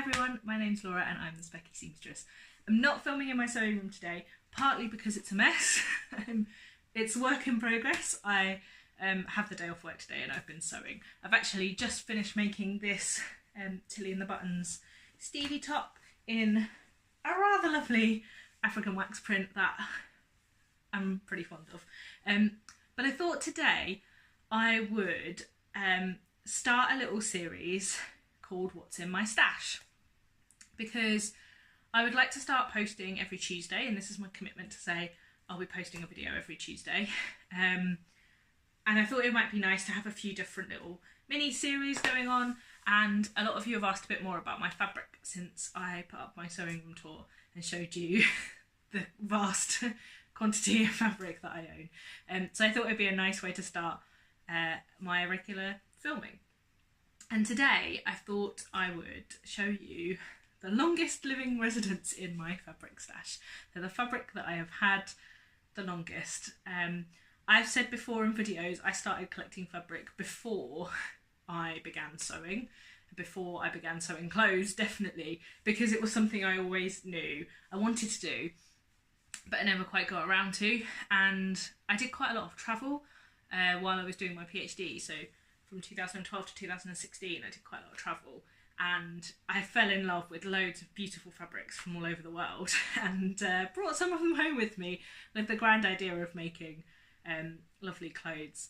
everyone, my name's Laura and I'm the Specky Seamstress. I'm not filming in my sewing room today, partly because it's a mess. It's work in progress. I have the day off work today and I've been sewing. I've actually just finished making this Tilly and the Buttons Stevie top in a rather lovely African wax print that I'm pretty fond of. But I thought today I would start a little series called What's in My Stash, because I would like to start posting every Tuesday, and this is my commitment to say I'll be posting a video every Tuesday. And I thought it might be nice to have a few different little mini series going on, and a lot of you have asked a bit more about my fabric since I put up my sewing room tour and showed you the vast quantity of fabric that I own. So I thought it'd be a nice way to start my regular filming. And today I thought I would show you the longest living residence in my fabric stash. So the fabric that I have had the longest. I've said before in videos I started collecting fabric before I began sewing. Before I began sewing clothes, definitely, because it was something I always knew I wanted to do, but I never quite got around to. And I did quite a lot of travel while I was doing my PhD. So from 2012 to 2016 I did quite a lot of travel, and I fell in love with loads of beautiful fabrics from all over the world and brought some of them home with me with the grand idea of making lovely clothes.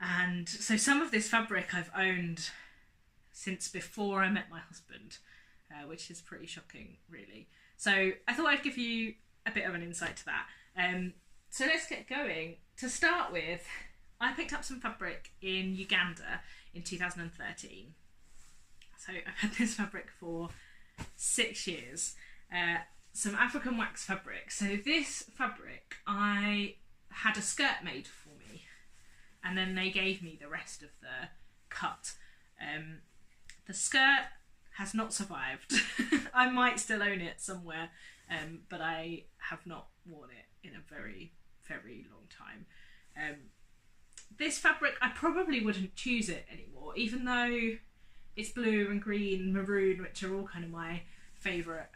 And so some of this fabric I've owned since before I met my husband, which is pretty shocking really. So I thought I'd give you a bit of an insight to that. So let's get going. To start with, I picked up some fabric in Uganda in 2013. So I've had this fabric for 6 years. Some African wax fabric. So this fabric, I had a skirt made for me, and then they gave me the rest of the cut. The skirt has not survived. I might still own it somewhere, but I have not worn it in a very, very long time. This fabric, I probably wouldn't choose it anymore, even though it's blue and green, maroon, which are all kind of my favourite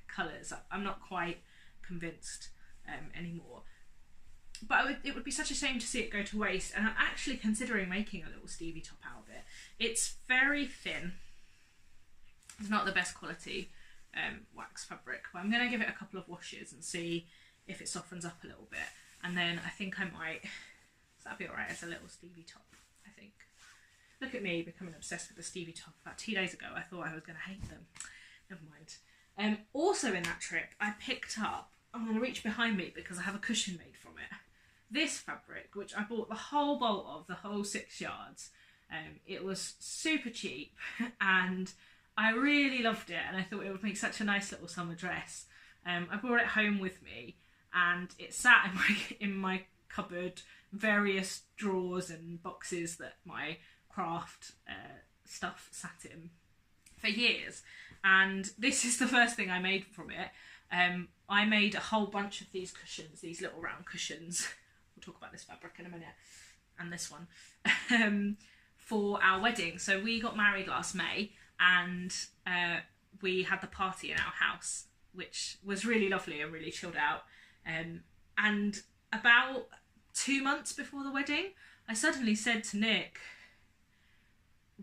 colours. I'm not quite convinced anymore. But it would be such a shame to see it go to waste, and I'm actually considering making a little Stevie top out of it. It's very thin. It's not the best quality wax fabric, but I'm going to give it a couple of washes and see if it softens up a little bit. And then I think I might, so that'd be alright as a little Stevie top, I think. Look at me becoming obsessed with the Stevie top. About 2 days ago I thought I was going to hate them. Never mind. Also in that trip I picked up, I'm going to reach behind me because I have a cushion made from it, this fabric, which I bought the whole bolt of, the whole 6 yards. It was super cheap and I really loved it, and I thought it would make such a nice little summer dress. I brought it home with me and it sat in my cupboard, various drawers and boxes that my craft stuff sat in for years. And this is the first thing I made from it. I made a whole bunch of these cushions, these little round cushions. We'll talk about this fabric in a minute, and this one, for our wedding. So we got married last May, and we had the party in our house, which was really lovely and really chilled out. And about 2 months before the wedding, I suddenly said to Nick,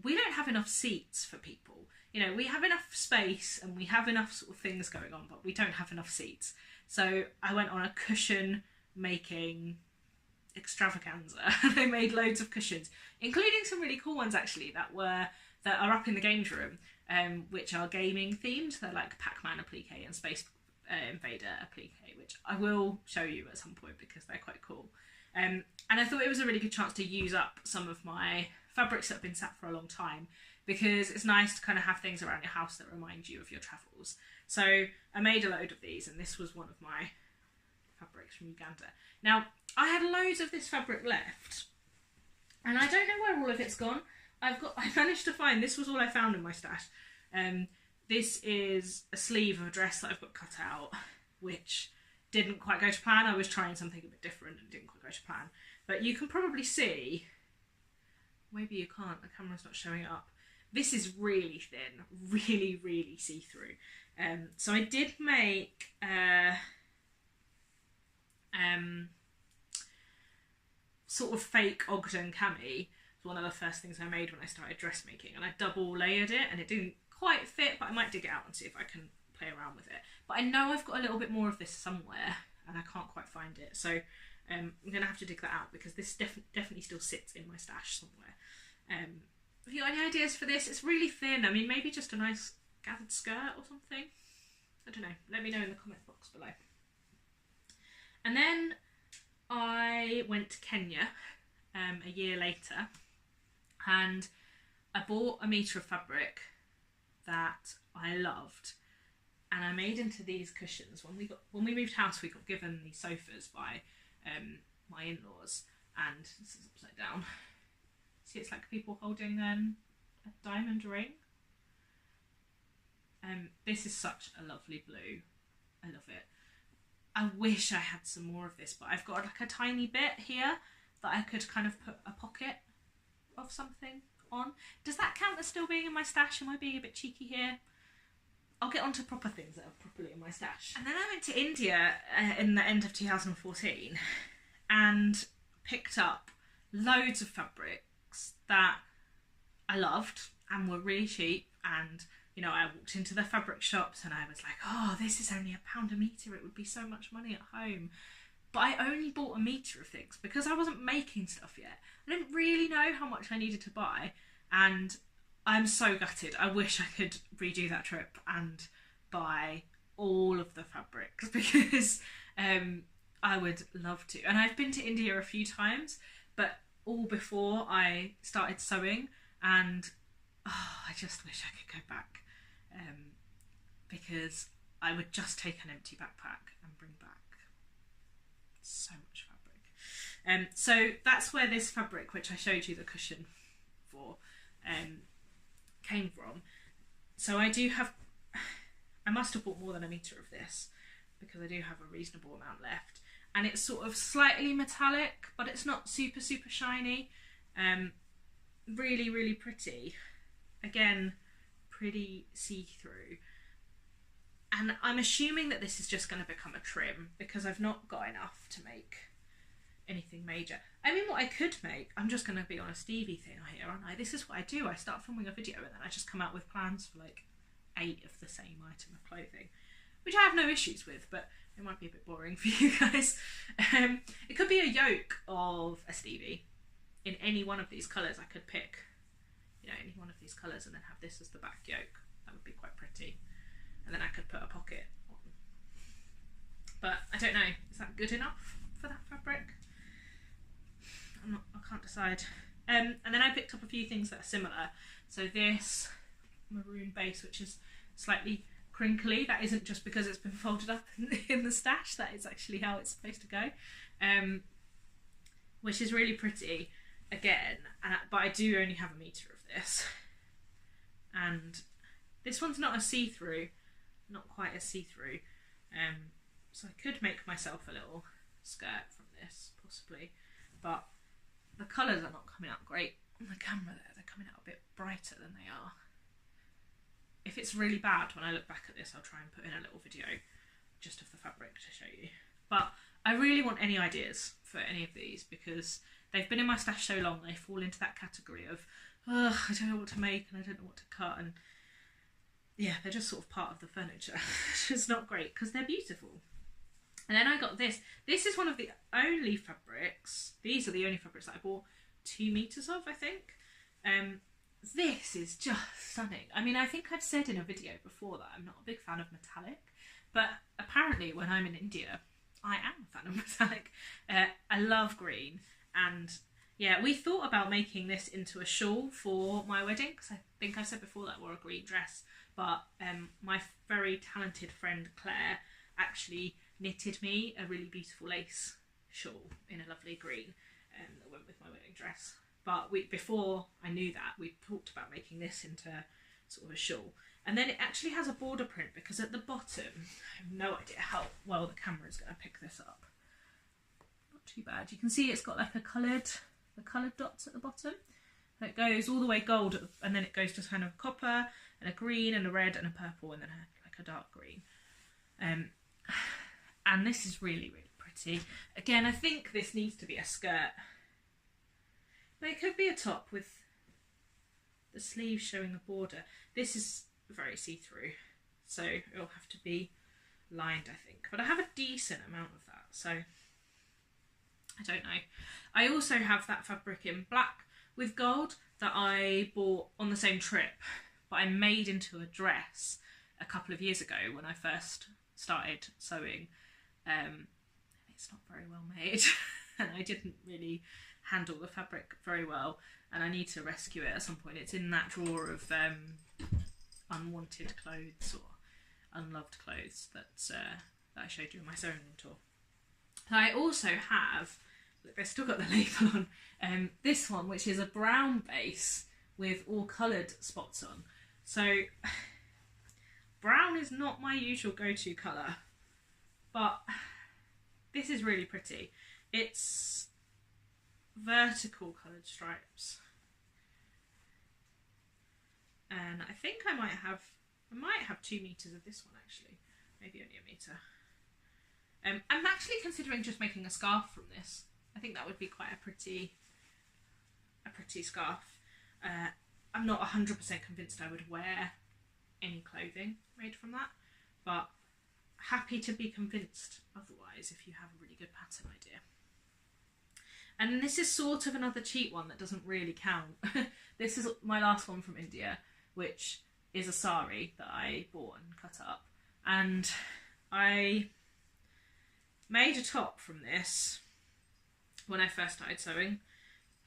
we don't have enough seats for people. You know, we have enough space and we have enough sort of things going on, but we don't have enough seats. So I went on a cushion making extravaganza. I made loads of cushions, including some really cool ones actually that are up in the games room, which are gaming themed. They're like Pac-Man applique and Space Invader applique, which I will show you at some point because they're quite cool. And I thought it was a really good chance to use up some of my fabrics that have been sat for a long time, because it's nice to kind of have things around your house that remind you of your travels. So I made a load of these, and this was one of my fabrics from Uganda. Now, I had loads of this fabric left, and I don't know where all of it's gone. I managed to find, this was all I found in my stash. This is a sleeve of a dress that I've got cut out, which didn't quite go to plan. I was trying something a bit different and didn't quite go to plan. But you can probably see, maybe you can't, the camera's not showing it up, This is really thin, really, really see-through. So I did make sort of fake Ogden cami. It's one of the first things I made when I started dressmaking, and I double layered it, and it didn't quite fit, but I might dig it out and see if I can play around with it. But I know I've got a little bit more of this somewhere, and I can't quite find it, so I'm gonna have to dig that out, because this definitely still sits in my stash somewhere. Have you got any ideas for this? It's really thin. I mean, maybe just a nice gathered skirt or something. I don't know. Let me know in the comment box below. And then I went to Kenya a year later, and I bought a metre of fabric that I loved, and I made into these cushions. When we moved house, we got given these sofas by my in-laws, and this is upside down. See, it's like people holding a diamond ring. This is such a lovely blue. I love it. I wish I had some more of this, but I've got like a tiny bit here that I could kind of put a pocket of something on. Does that count as still being in my stash? Am I being a bit cheeky here? I'll get onto proper things that are properly in my stash. And then I went to India in the end of 2014 and picked up loads of fabrics that I loved and were really cheap, and you know, I walked into the fabric shops and I was like, oh, this is only £1 a metre, it would be so much money at home. But I only bought a metre of things because I wasn't making stuff yet. I didn't really know how much I needed to buy, and I'm so gutted. I wish I could redo that trip and buy all of the fabrics, because I would love to. And I've been to India a few times, but all before I started sewing, and I just wish I could go back, because I would just take an empty backpack and bring back so much fabric. So that's where this fabric, which I showed you the cushion for, came from. So I must have bought more than a metre of this, because I do have a reasonable amount left, and it's sort of slightly metallic, but it's not super shiny. Really, really pretty. Again, pretty see-through. And I'm assuming that this is just going to become a trim, because I've not got enough to make anything major. I mean, what I could make, I'm just going to be on a Stevie thing here, aren't I? This is what I do. I start filming a video and then I just come out with plans for like 8 of the same item of clothing, which I have no issues with, but it might be a bit boring for you guys. It could be a yoke of a Stevie in any one of these colours. I could pick, you know, any one of these colours and then have this as the back yoke. That would be quite pretty. And then I could put a pocket on. But I don't know, is that good enough for that fabric? I can't decide. And then I picked up a few things that are similar. So this maroon base, which is slightly crinkly, that isn't just because it's been folded up in the stash, that is actually how it's supposed to go. Which is really pretty again, but I do only have a metre of this. And this one's not a see-through, not quite a see-through. So I could make myself a little skirt from this, possibly, but the colours are not coming out great on the camera there. They're coming out a bit brighter than they are. If it's really bad when I look back at this, I'll try and put in a little video just of the fabric to show you. But I really want any ideas for any of these, because they've been in my stash so long, they fall into that category of, I don't know what to make and I don't know what to cut, and yeah, they're just sort of part of the furniture. It's not great because they're beautiful. And then I got this. This is one of the only fabrics, these are the only fabrics that I bought 2 meters of, I think. This is just stunning. I mean, I think I've said in a video before that I'm not a big fan of metallic, but apparently when I'm in India, I am a fan of metallic. I love green, and yeah, we thought about making this into a shawl for my wedding, because I think I've said before that I wore a green dress, but my very talented friend Claire actually knitted me a really beautiful lace shawl in a lovely green that went with my wedding dress. But before I knew that, we talked about making this into sort of a shawl. And then it actually has a border print, because at the bottom, I have no idea how well the camera is going to pick this up. Not too bad. You can see it's got like the coloured dots at the bottom. It goes all the way gold, and then it goes to kind of copper and a green and a red and a purple and then like a dark green. And this is really, really pretty. Again, I think this needs to be a skirt, but it could be a top with the sleeves showing the border. This is very see-through, so it'll have to be lined, I think. But I have a decent amount of that, so I don't know. I also have that fabric in black with gold that I bought on the same trip, but I made into a dress a couple of years ago when I first started sewing. It's not very well made and I didn't really handle the fabric very well, and I need to rescue it at some point. It's in that drawer of unwanted clothes or unloved clothes that I showed you in my sewing room tour. I also have, look, I've still got the label on, this one, which is a brown base with all coloured spots on. So brown is not my usual go-to colour, but this is really pretty. It's vertical coloured stripes, and I think I might have 2 meters of this one actually, maybe only a meter. I'm actually considering just making a scarf from this. I think that would be quite a pretty scarf. I'm not 100% convinced I would wear any clothing made from that, but happy to be convinced otherwise if you have a really good pattern idea. And then this is sort of another cheap one that doesn't really count. This is my last one from India, which is a sari that I bought and cut up. And I made a top from this when I first started sewing.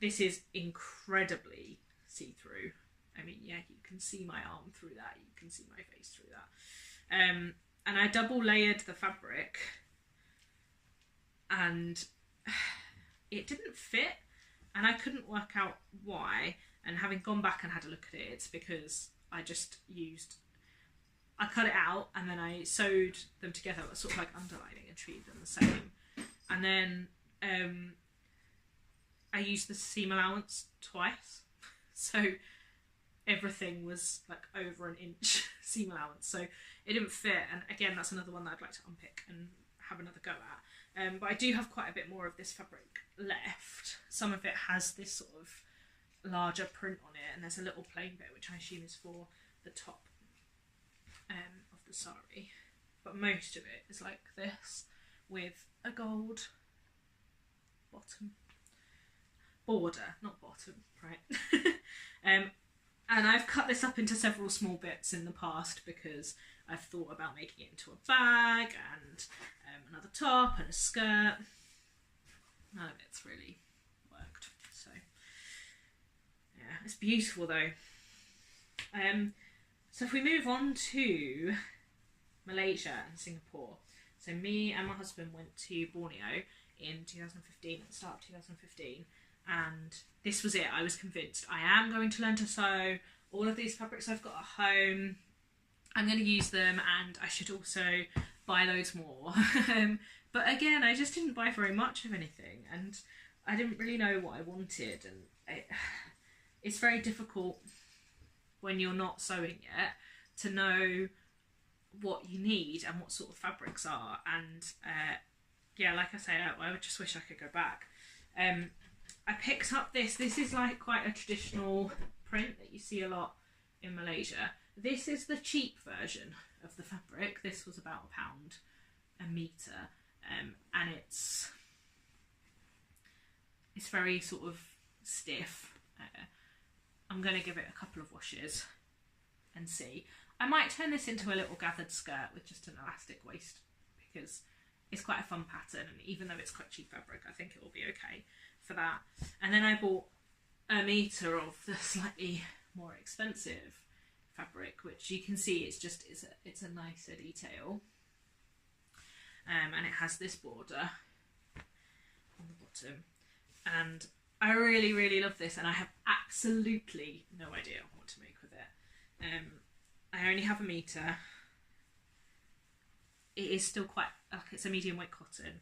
This is incredibly see-through. I mean, yeah, you can see my arm through that, you can see my face through that. And I double layered the fabric, and it didn't fit, and I couldn't work out why. And having gone back and had a look at it, it's because I cut it out and then I sewed them together, sort of like underlining and treated them the same. And then I used the seam allowance twice, so everything was like over an inch seam allowance, so it didn't fit. And again, that's another one that I'd like to unpick and have another go at. But I do have quite a bit more of this fabric left. Some of it has this sort of larger print on it, and there's a little plain bit which I assume is for the top of the sari, but most of it is like this with a gold border, not bottom, right? And I've cut this up into several small bits in the past because I've thought about making it into a bag and another top and a skirt. None of it's really worked, so yeah, it's beautiful though. So if we move on to Malaysia and Singapore, so me and my husband went to Borneo in 2015, at the start of 2015, and this was it. I was convinced I am going to learn to sew. All of these fabrics I've got at home, I'm going to use them, and I should also buy loads more. But again, I just didn't buy very much of anything, and I didn't really know what I wanted, and it's very difficult when you're not sewing yet to know what you need and what sort of fabrics are. And yeah, like I say, I would just wish I could go back. I picked up this is like quite a traditional print that you see a lot in Malaysia. This is the cheap version of the fabric. This was about £1 a metre, and it's very sort of stiff. I'm going to give it a couple of washes and see. I might turn this into a little gathered skirt with just an elastic waist, because it's quite a fun pattern, and even though it's quite cheap fabric, I think it will be okay for that. And then I bought a metre of the slightly more expensive fabric, which you can see it's a nicer detail, and it has this border on the bottom, and I really, really love this, and I have absolutely no idea what to make with it. I only have a metre. It is still quite, like, it's a medium weight cotton.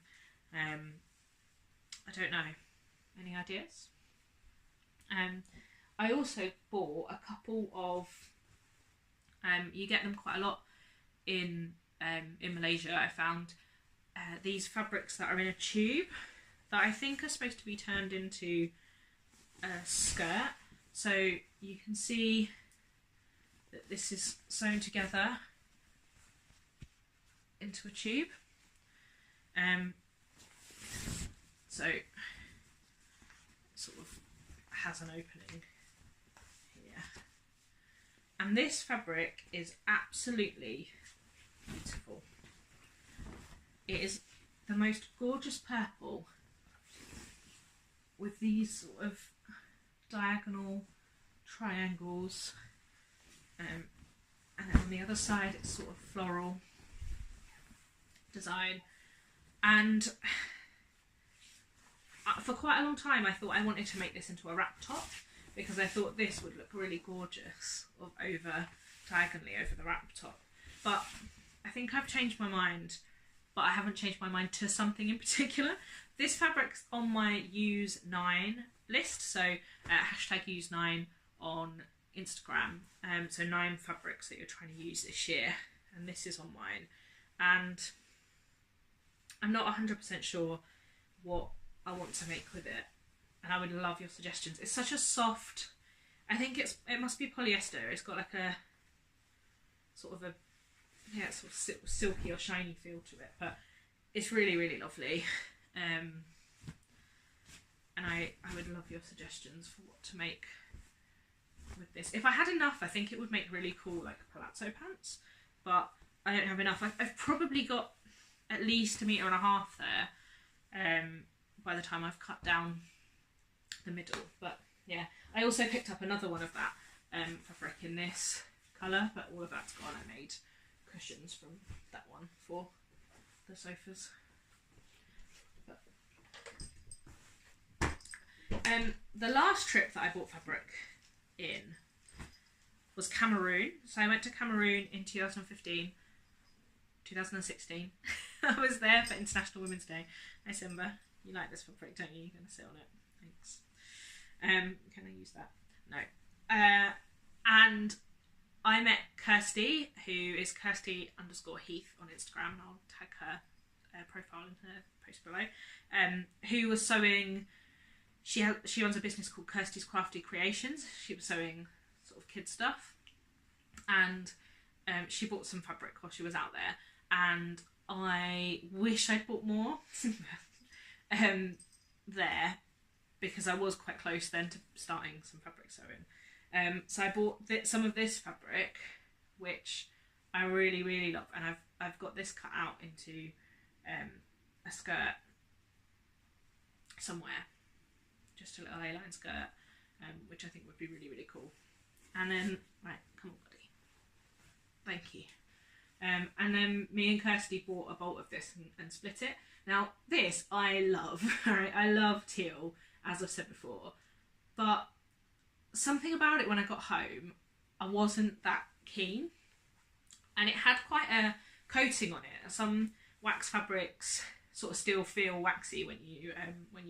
I don't know. Any ideas? I also bought a couple of, you get them quite a lot in Malaysia. I found these fabrics that are in a tube that I think are supposed to be turned into a skirt. So you can see that this is sewn together into a tube. So it sort of has an opening here. And this fabric is absolutely beautiful. It is the most gorgeous purple with these sort of diagonal triangles, and then on the other side it's sort of floral design. And for quite a long time I thought I wanted to make this into a wrap top, because I thought this would look really gorgeous diagonally over the wrap top. But I think I've changed my mind, but I haven't changed my mind to something in particular. This fabric's on my use 9 list, so hashtag use 9 on Instagram. So 9 fabrics that you're trying to use this year, and this is on mine. And I'm not 100% sure what I want to make with it, and I would love your suggestions. It's such a soft, I think it must be polyester. It's got like a sort of sort of silky or shiny feel to it, but it's really, really lovely. And I would love your suggestions for what to make with this. If I had enough, I think it would make really cool like palazzo pants, but I don't have enough. I've probably got at least 1.5 meters there by the time I've cut down the middle. But yeah, I also picked up another one of that fabric in this colour, but all of that's gone. I made cushions from that one for the sofas. The last trip that I bought fabric in was Cameroon. So I went to Cameroon in 2016. I was there for International Women's Day. Hi Simba, you like this fabric, don't you? You're going to sit on it. Thanks. Can I use that? No. And I met Kirsty, who is Kirsty_Heath on Instagram. I'll tag her profile in her post below. Who was sewing. She runs a business called Kirsty's Crafty Creations. She was sewing sort of kids stuff, and she bought some fabric while she was out there. And I wish I'd bought more there, because I was quite close then to starting some fabric sewing. So I bought some of this fabric, which I really, really love, and I've got this cut out into a skirt somewhere, just a little A-line skirt, which I think would be really, really cool. And then, right, come on buddy, thank you. And then me and Kirsty bought a bolt of this and split it. Now this I love, right? I love teal, as I've said before, but something about it when I got home, I wasn't that keen, and it had quite a coating on it. Some wax fabrics sort of still feel waxy when you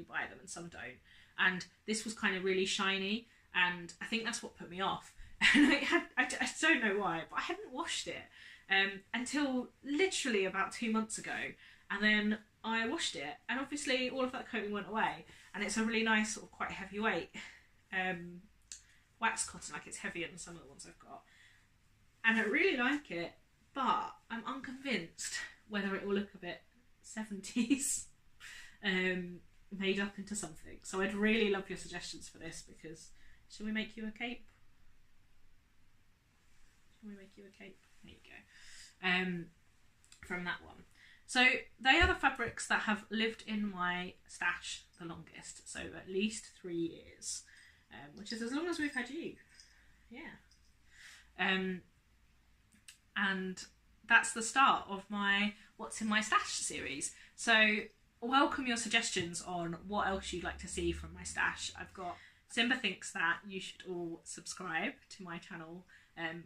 buy them, and some don't. And this was kind of really shiny, and I think that's what put me off. And I don't know why, but I hadn't washed it until literally about 2 months ago, and then I washed it, and obviously all of that coating went away, and it's a really nice sort of quite heavyweight wax cotton. Like, it's heavier than some of the ones I've got, and I really like it, but I'm unconvinced whether it will look a bit 70s made up into something. So I'd really love your suggestions for this, because shall we make you a cape? Shall we make you a cape? There you go. From that one. So they are the fabrics that have lived in my stash the longest, so at least 3 years, which is as long as we've had you. Yeah. And that's the start of my What's in My Stash series. So welcome your suggestions on what else you'd like to see from my stash. I've got Simba thinks that you should all subscribe to my channel.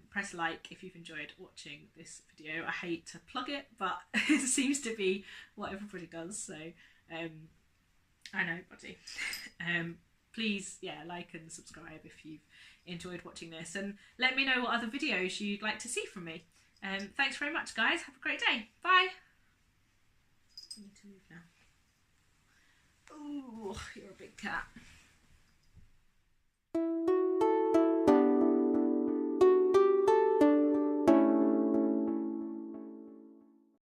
Press like if you've enjoyed watching this video. I hate to plug it, but it seems to be what everybody does, so I know, buddy. please, yeah, like and subscribe if you've enjoyed watching this, and let me know what other videos you'd like to see from me. Thanks very much, guys. Have a great day. Bye. I need to move now. Oh, you're a big cat.